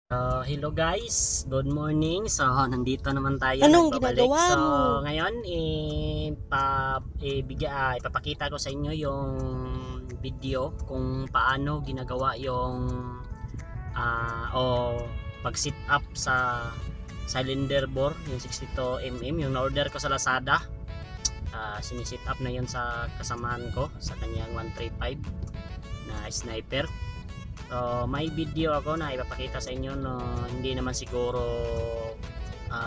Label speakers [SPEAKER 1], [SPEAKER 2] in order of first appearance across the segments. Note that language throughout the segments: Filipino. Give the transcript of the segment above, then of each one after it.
[SPEAKER 1] Hello guys, good morning. So, nandito naman tayo
[SPEAKER 2] Anong
[SPEAKER 1] nagbabalik.
[SPEAKER 2] ginagawa
[SPEAKER 1] So,
[SPEAKER 2] mo?
[SPEAKER 1] ngayon ipapakita ko sa inyo yung video kung paano ginagawa yung o pag sit up sa cylinder bore, yung 62mm, yung na-order ko sa Lazada. Sinisit up na yun sa kasamahan ko sa kanyang 135 na sniper. So, may video ako na ipapakita sa inyo no, hindi naman siguro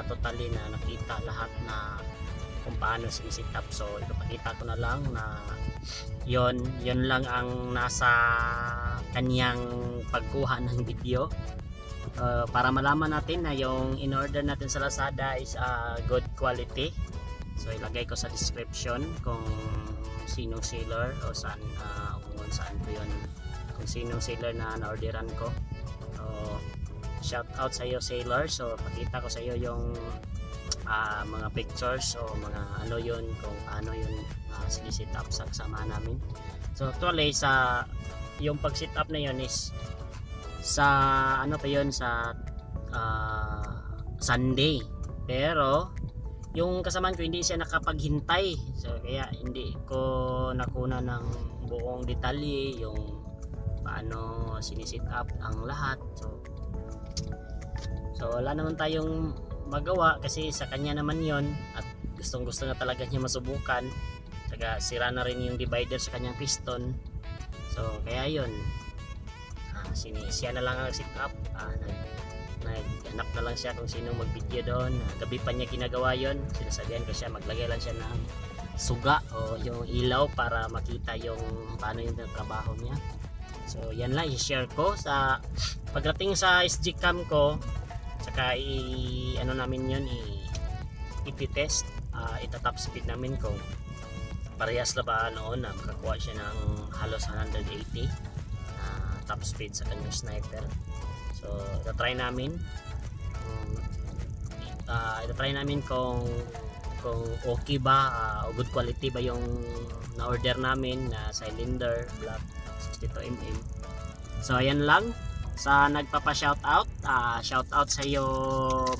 [SPEAKER 1] totally na nakita lahat na kung paano sinisit up. So, ipapakita ko na lang na yon lang ang nasa kanyang pagkuha ng video. Para malaman natin na yung in-order natin sa Lazada is good quality. So, ilagay ko sa description kung sinong seller o saan ko yun, kung sinong seller na na-orderan ko. So, shout out sa iyo seller. So, pakita ko sa iyo yung mga pictures o mga ano yun, kung paano yun sinisit up sa kasama namin. So, actually sa yung pag sit up na yun is sa ano pa yun, sa Sunday. Pero yung kasamaan ko hindi siya nakapaghintay, so kaya hindi ko nakuna ng buong detalye yung paano sinisit up ang lahat. So wala naman tayong magawa kasi sa kanya naman yon, at gustong gusto na talaga niya masubukan. Saka sira na rin yung divider sa kanyang piston, so kaya yon, siya na lang ang sit up. Naghanap na lang siya kung sinong mag-video doon. Gabi pa niya ginagawa yon. Sinasabihan ko siya maglagay lang siya ng suga o yung ilaw para makita yung paano yung trabaho niya. So yan lang i-share ko sa pagdating sa SG cam ko. Saka ano namin yun, ipitest, itatop speed namin kung parehas na ba noon na makakuha siya ng halos 180 top speed sa kanyang sniper. So itatry namin kung okay ba, o good quality ba yung na-order namin na cylinder black 62mm. So ayan lang sa nagpapa-shoutout. Shoutout sa iyo,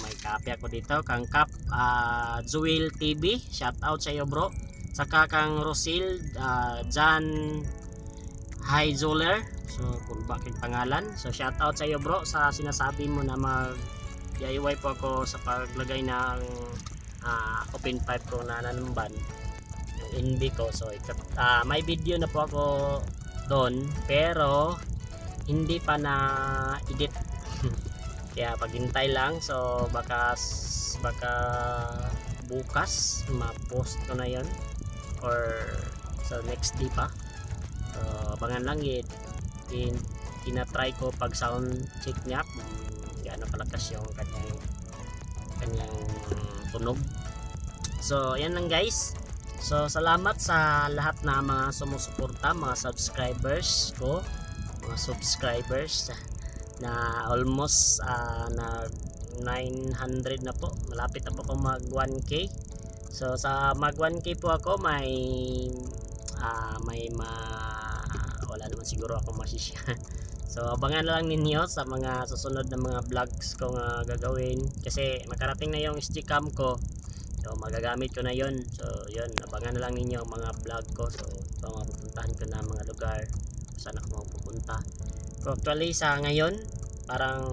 [SPEAKER 1] may copy ako dito kang Kap Zuil TV, shoutout sa iyo bro. Saka kang Rosil Jan Heizoler, so kung bakit pangalan. So shoutout sa iyo bro sa sinasabi mo na mag DIY po ako sa paglagay ng open pipe ko na nanumban yung NB ko. So may video na po ako doon pero hindi pa na edit kaya paghintay lang. So baka bukas ma-post ko na yon or sa next day pa. So abangan lang tinatry ko pag sound check niya gaano kalakas yung kanyang tunog. So yan lang guys. So salamat sa lahat na mga sumusuporta, mga subscribers ko, na almost na 900 na po, malapit na po ako mag 1k. So sa mag 1k po ako wala naman siguro ako masisya. So abangan lang ninyo sa mga susunod na mga vlogs ko nga gagawin kasi makarating na yung SG cam ko. So magagamit ko na yon. So yun, abangan na lang ninyo ang mga vlog ko. So mapupuntahan ko na mga lugar saan ako mapupunta. So actually sa ngayon parang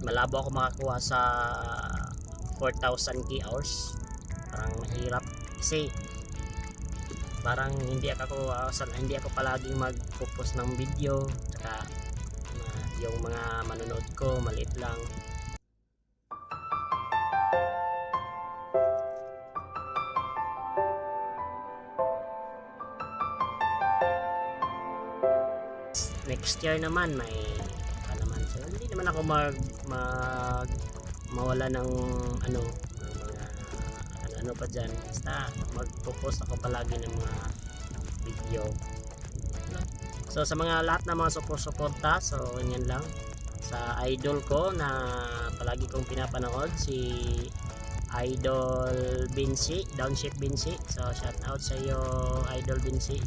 [SPEAKER 1] malabo ako makakuha sa 4,000 key hours. Parang mahirap kasi parang hindi ako palaging magpo-post ng video, saka yung mga manonood ko maliit lang. Next year naman may naman, so hindi naman ako mawala ng ano pa dyan. Basta magpo-post ako palagi ng mga video. So sa lahat ng mga suporta, so ganyan lang. Sa idol ko na palagi kong pinapanood, si Idol Binsi, Downshift Binsi. So shout out sa iyo Idol Binsi.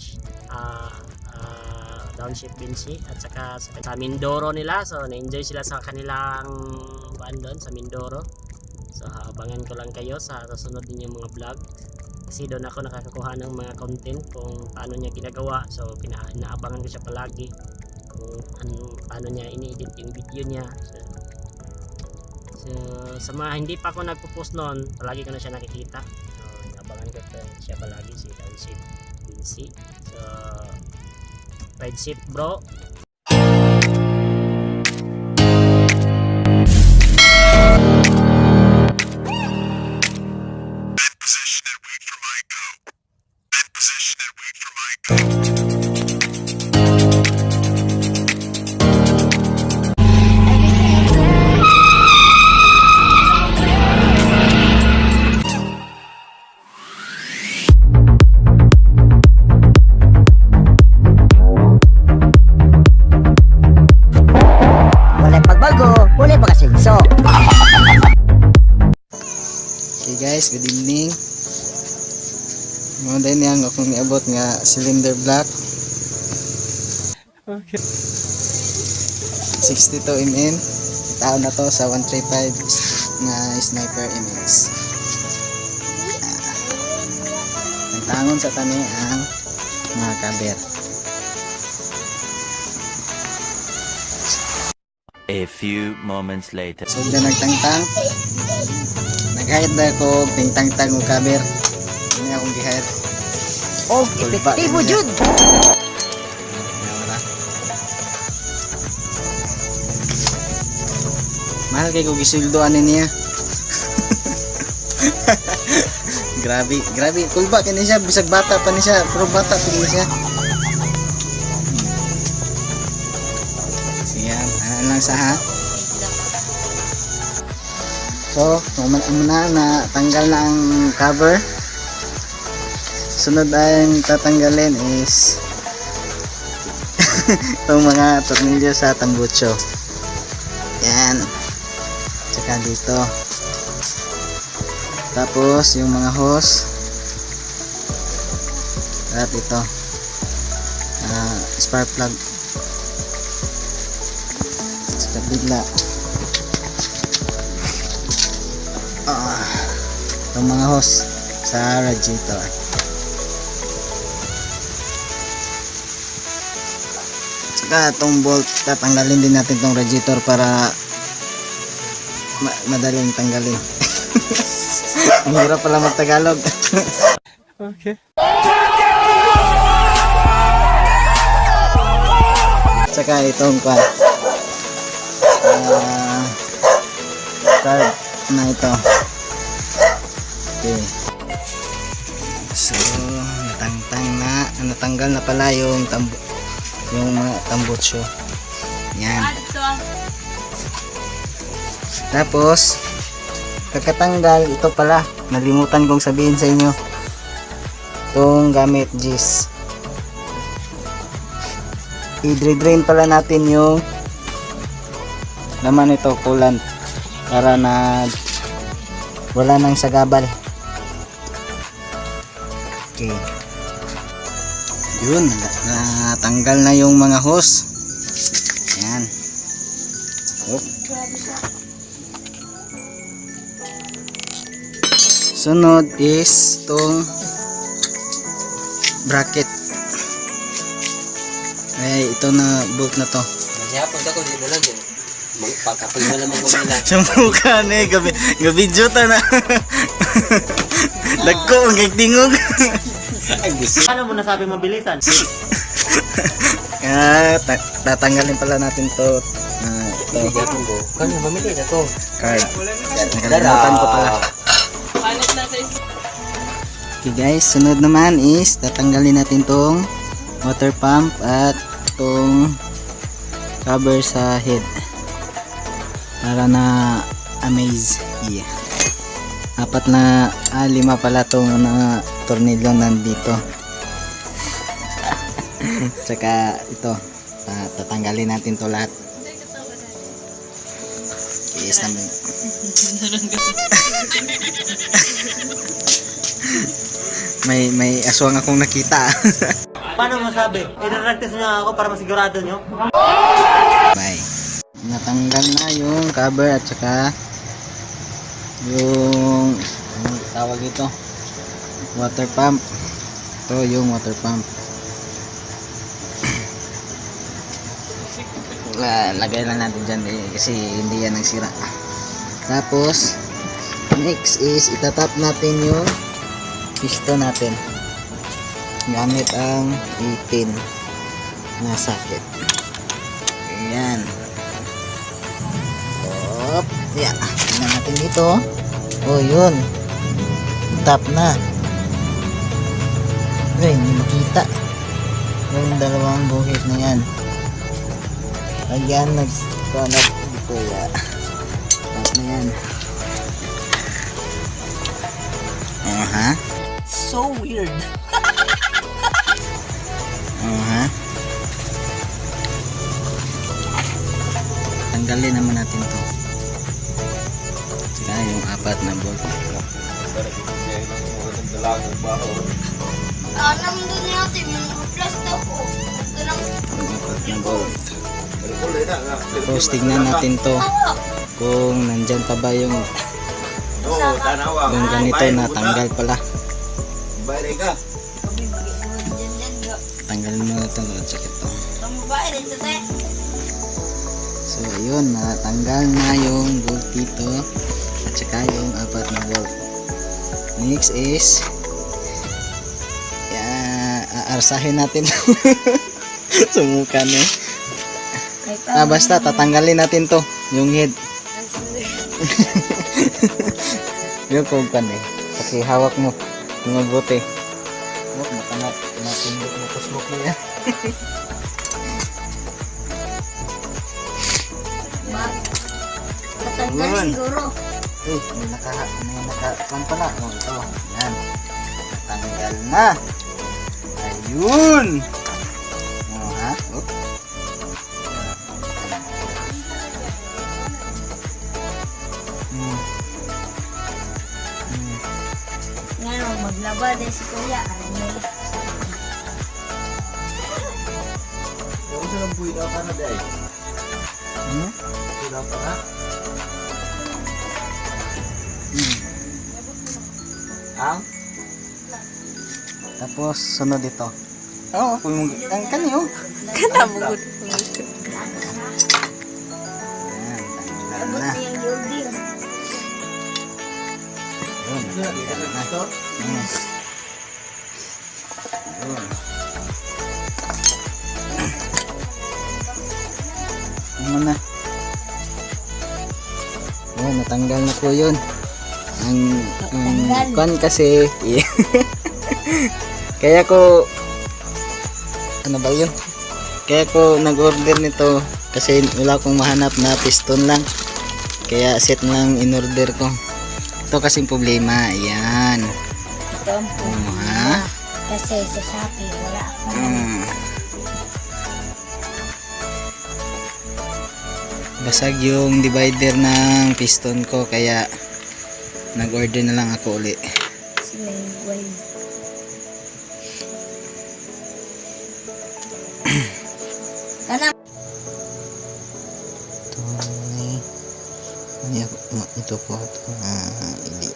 [SPEAKER 1] Township Binsi at saka sa Mindoro nila. So na-enjoy sila sa kanilang doon sa Mindoro. So abangan ko lang kayo sa susunod ninyong mga vlog. Kasi doon ako nakakakuha ng mga content kung paano niya ginagawa. So inaabangan ko siya palagi kung paano niya ini-edit yung video niya. So sa mga hindi pa ako nagpo-post noon, palagi ko na siya nakikita. So inaabangan ko siya palagi si Township Binsi. So ride safe bro.
[SPEAKER 2] Okay guys, good evening. Mga din yang akong niabot nga cylinder block. Okay. 62 mm. Taon na to sa 135 nga sniper MX. Nagtangon sa tani ang mga kaber.
[SPEAKER 3] A few moments later.
[SPEAKER 2] So na nagtangtang. Naghayad na ako tingtang-tang o kaber. Hindi akong gihayad.
[SPEAKER 4] Oh, epektibo jud.
[SPEAKER 2] Mahal kay ko gisuldoan niya. Grabe. Kulba kini siya, bisag bata pa ni siya, pero bata pa ni siya. Siyan, ano lang sa ha. So, muna na tanggal na ang cover. Sunod ay tatanggalin is itong mga tornilyo sa tambucho. Yan. Tsaka dito. Tapos yung mga hose. At ito. Spark plug. Tsaka bigla. Itong mga hose sa radiator. Tsaka itong bolt, tatanggalin din natin itong radiator para madaling tanggalin. Ang hirap pala mag-Tagalog. Okay. Tsaka itong card na ito. Okay. So, natanggal na pala yung mga tambucho. Yan. Tapos, pagkatanggal, ito pala, nalimutan kong sabihin sa inyo. Itong gamit Gis. I-drain pala natin yung laman ito, coolant, para na wala nang sagabal. Okay. Yun, natanggal na yung mga hose. Ayan. Oh. Sunod is itong bracket. Ay, ito na bolt na to.
[SPEAKER 4] Maghihapon ako dito lang din. Pagkapag na naman ko nila.
[SPEAKER 2] Sa mukha na gabidyo ta na. Lagko, ang gagdingog.
[SPEAKER 1] Paano mo nasabi mabilisan?
[SPEAKER 2] Tatanggalin pala natin to. Ito.
[SPEAKER 4] Kano mamili na to?
[SPEAKER 2] Card. Nakalimutan ko pala. Okay guys, sunod naman is tatanggalin natin tong water pump at tong cover sa head para na amaze. Yeah. 5 pala tong na tornilyo nandito. Tsaka ito, tatanggalin natin to lahat. Yes naman. may aswang akong nakita.
[SPEAKER 5] Paano masabi? I-practice nyo ako para masigurado nyo?
[SPEAKER 2] Bye. Natanggal na yung cover at saka yung ano tawag ito? Water pump. Ito yung water pump. Lagay lang natin dyan kasi hindi yan nagsira. Tapos next is itatap natin yung piston natin gamit ang 18 na socket. Ayan. Op, yeah. Tingnan natin dito. Oh, yun. Tap na. Ay, hindi makita. Yung dalawang buhit na yan. Ayan, nagkanap dito. Yeah. Tap na yan. Ha?
[SPEAKER 1] So weird.
[SPEAKER 2] Ha? Tanggalin naman natin to. Saka yung 4 na bolt.
[SPEAKER 6] Alam doon natin, plus daw po. Ito lang.
[SPEAKER 2] Yung 4 na bolt. Tapos tignan natin to kung nandyan pa ba yung ganito na tanggal pala. Tanggalin mo na ito at saka ito. So ayun, natanggal na yung bolt dito at saka yung 4 na bolt. Next is aarsahin natin. Sumukan basta tatanggalin natin to yung head. Yung kugpan kasi hawak mo yung mabuti. Huwag makanap natin yung kusmok na yan.
[SPEAKER 6] Tatanggal siguro.
[SPEAKER 2] May nakakan pala. Oh, ito. Yan. Natanggal na. Ayun. Oh, ha? Oh.
[SPEAKER 6] Ngayon, maglaba din si Kuya. Alam mo yun.
[SPEAKER 2] Tapos sunod ito. Oh, ang kanyo.
[SPEAKER 6] Abot
[SPEAKER 2] Na.
[SPEAKER 6] yung building.
[SPEAKER 2] Ayun, natanggal na. Ayun. Ano na? Oh, natanggal na po yun. Ang kwan kasi kaya ko ano ba yun? Kaya ko nag-order nito kasi wala akong mahanap na piston lang. Kaya set lang in-order ko. Ito kasing problema. Ayan.
[SPEAKER 6] Ito ang
[SPEAKER 2] Ha?
[SPEAKER 6] kasi sa Shopee, wala akong
[SPEAKER 2] Basag yung divider ng piston ko kaya nag-order na lang ako uli.
[SPEAKER 6] sinayaway. Kana
[SPEAKER 2] Ito po hindi.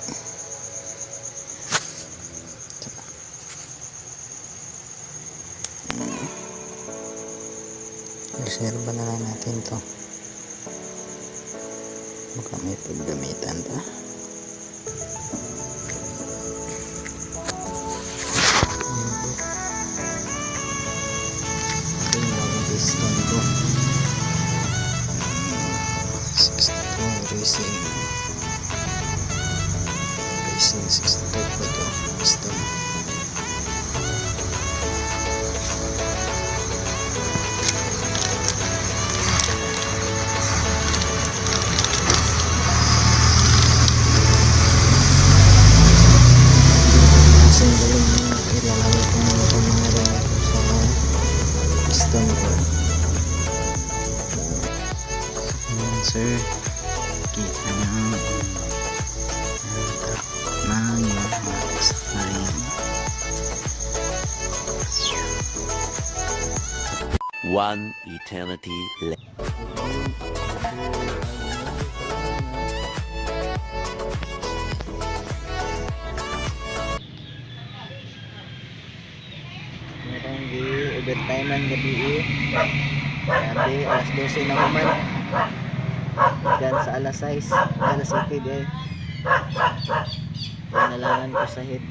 [SPEAKER 2] Reserva na lang natin to. Baka may paggamitan pa. Ito yung mga piston ko. 62 racing 62 po ito piston. Sandalin mo, ilalagay ko muna itong mga relo sa piston ko. Ayan sir, kita na yung mga piston na rin.
[SPEAKER 3] One eternity later.
[SPEAKER 2] Merong gi-overtime man gabi Grabe, alas 12 na human. Diyan sa alas 6, alas 7 eh. Panalangan ko sa hit.